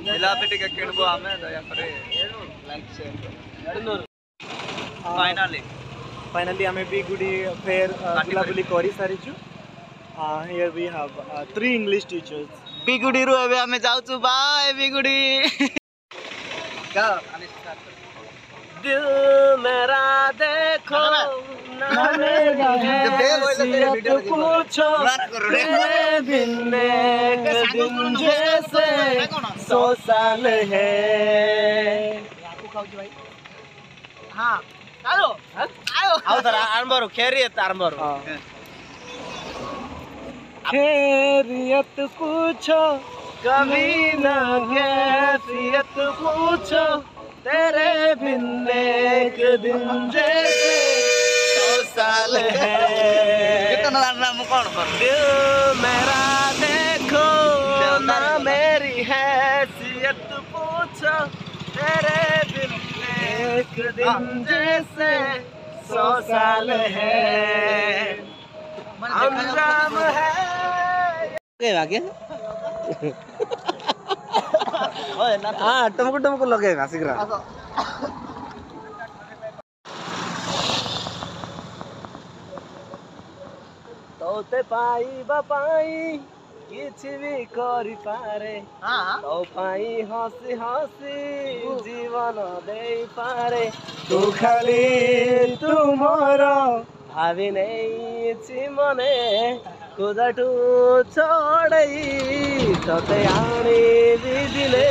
जिलापी टिके किणबो आमे दया करे लाइक शेयर फाइनली आमे बी गुडी फेयर बुलाबुली करी सारिछु here we have 3 English teachers बिगुडी रु एबे आमे जाउछु बाय बिगुडी का दिल मेरा देखो ना मेरी हैसियत पूछो तेरे बिन एक दिन जैसे 100 साल है हाँ आयो आयो आओ तर आरंभ खैरियत आरंभ खैरियत पूछो कभी ना कैफियत पूछो तेरे बिन एक दिन जैसे 100 साल है नाम कौन दिल मेरा देखो ना मेरी हैसियत पूछो तेरे बिन एक दिन जैसे 100 साल है अंजाम है हाँ टमको लगेगा शीघ्र तोते पाई बापाई किछि भी करि पारे तो पाई हसी हसी जीवन दे पारे तू खाली तुमर भावी नहीं छि मने कुदाटू छोड़ई तोते आनी दिले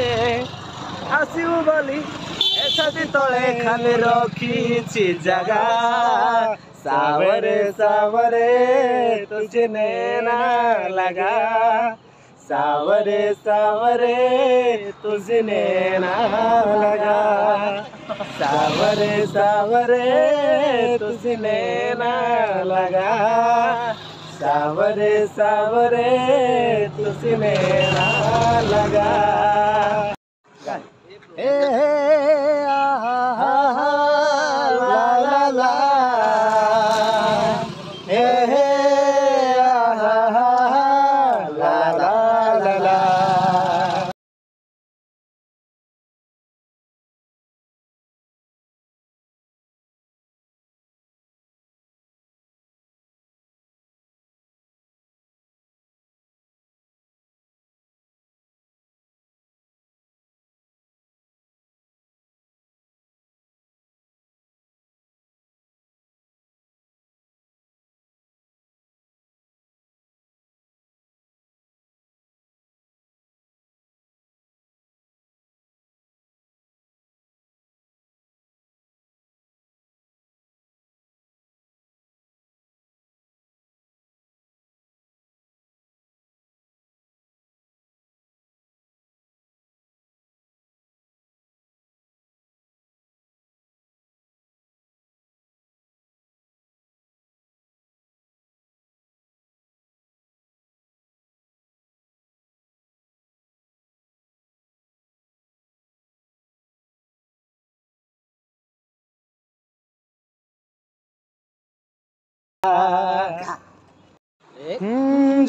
आसिउ बोली एछाती तले खाली रखी जगा सावरे सावरे तुझे नैना लगा सावरे सावरे तुझे नैना लगा सावरे सावरे तुझे नैना लगा सावरे सावरे तुझे नैना लगा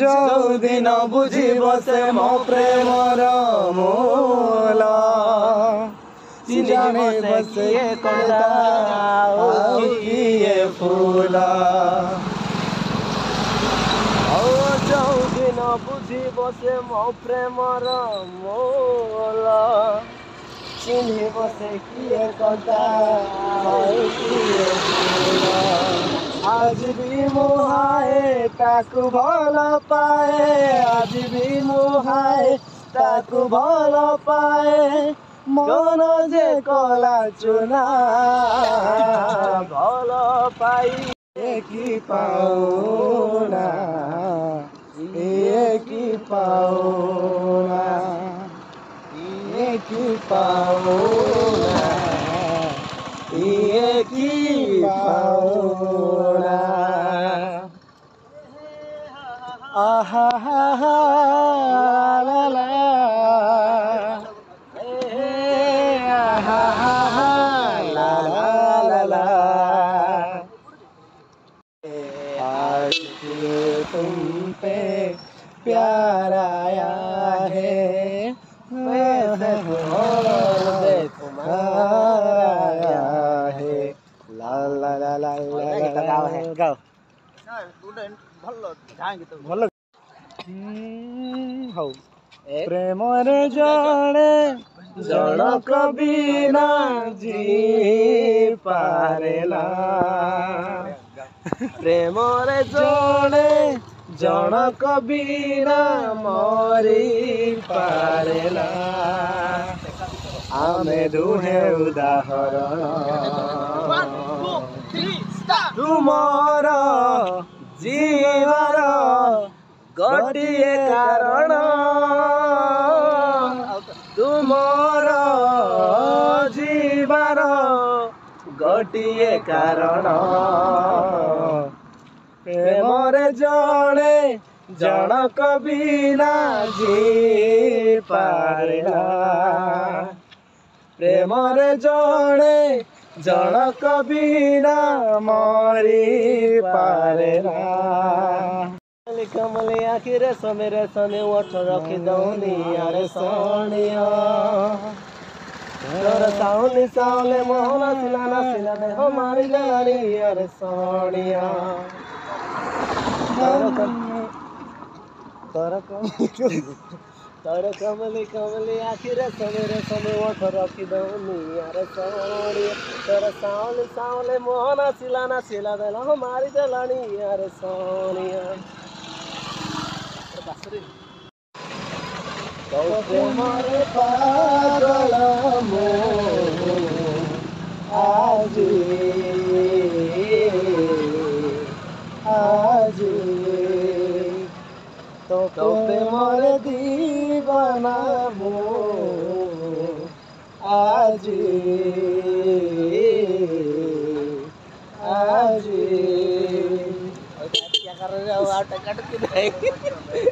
जो दिन बुझिब से मो प्रेमर मूल जाने बस ये किए फूल जो दिन बुझिब से मो प्रेमर मूल चिन्हिब से किए कटा किए फूल आज भी मुहाए ताकु भल पाए आज भी मुहाए ताकु भल पाए मन जे कला चुना भल पाई की पाउना की पाउना की पाउना की पाउना आहा हा हा ला ला आहा हा हा ला ला ला आज तुम पे प्यार आया है वैसे और दे तुम्हारा है ला ला ला ला ला गाओ है गाओ स्टूडेंट भल्लो जाएंगे तो भल्लो हो प्रेम रे जाने जनक बिना जी पारेला प्रेम रे जाने जनक बिना मरी पारेला आमे दुहे उदाहरण तुमर जीवर गोटिए कारण तुमर जीवर गोटिए कारण प्रेमरे जड़े जनक बिना जी पारेला प्रेमरे जड़े जनक बिना मरी पारेला कमले आखिर समेरे सने ओठ रखी दौनी अरे सोनिया तोर साउनी साउले मोहन सिला दे हमारी लाली अरे सोनिया तोर कमले आखिर समेरे सने ओठ रखी दौनी अरे सोनिया तोर साउनी साउले मोहन सिला दे हमारी लाली अरे सोनिया तुम्हारे पागल आज तो प्रेमर दीवाना आज क्या कर रहे हो?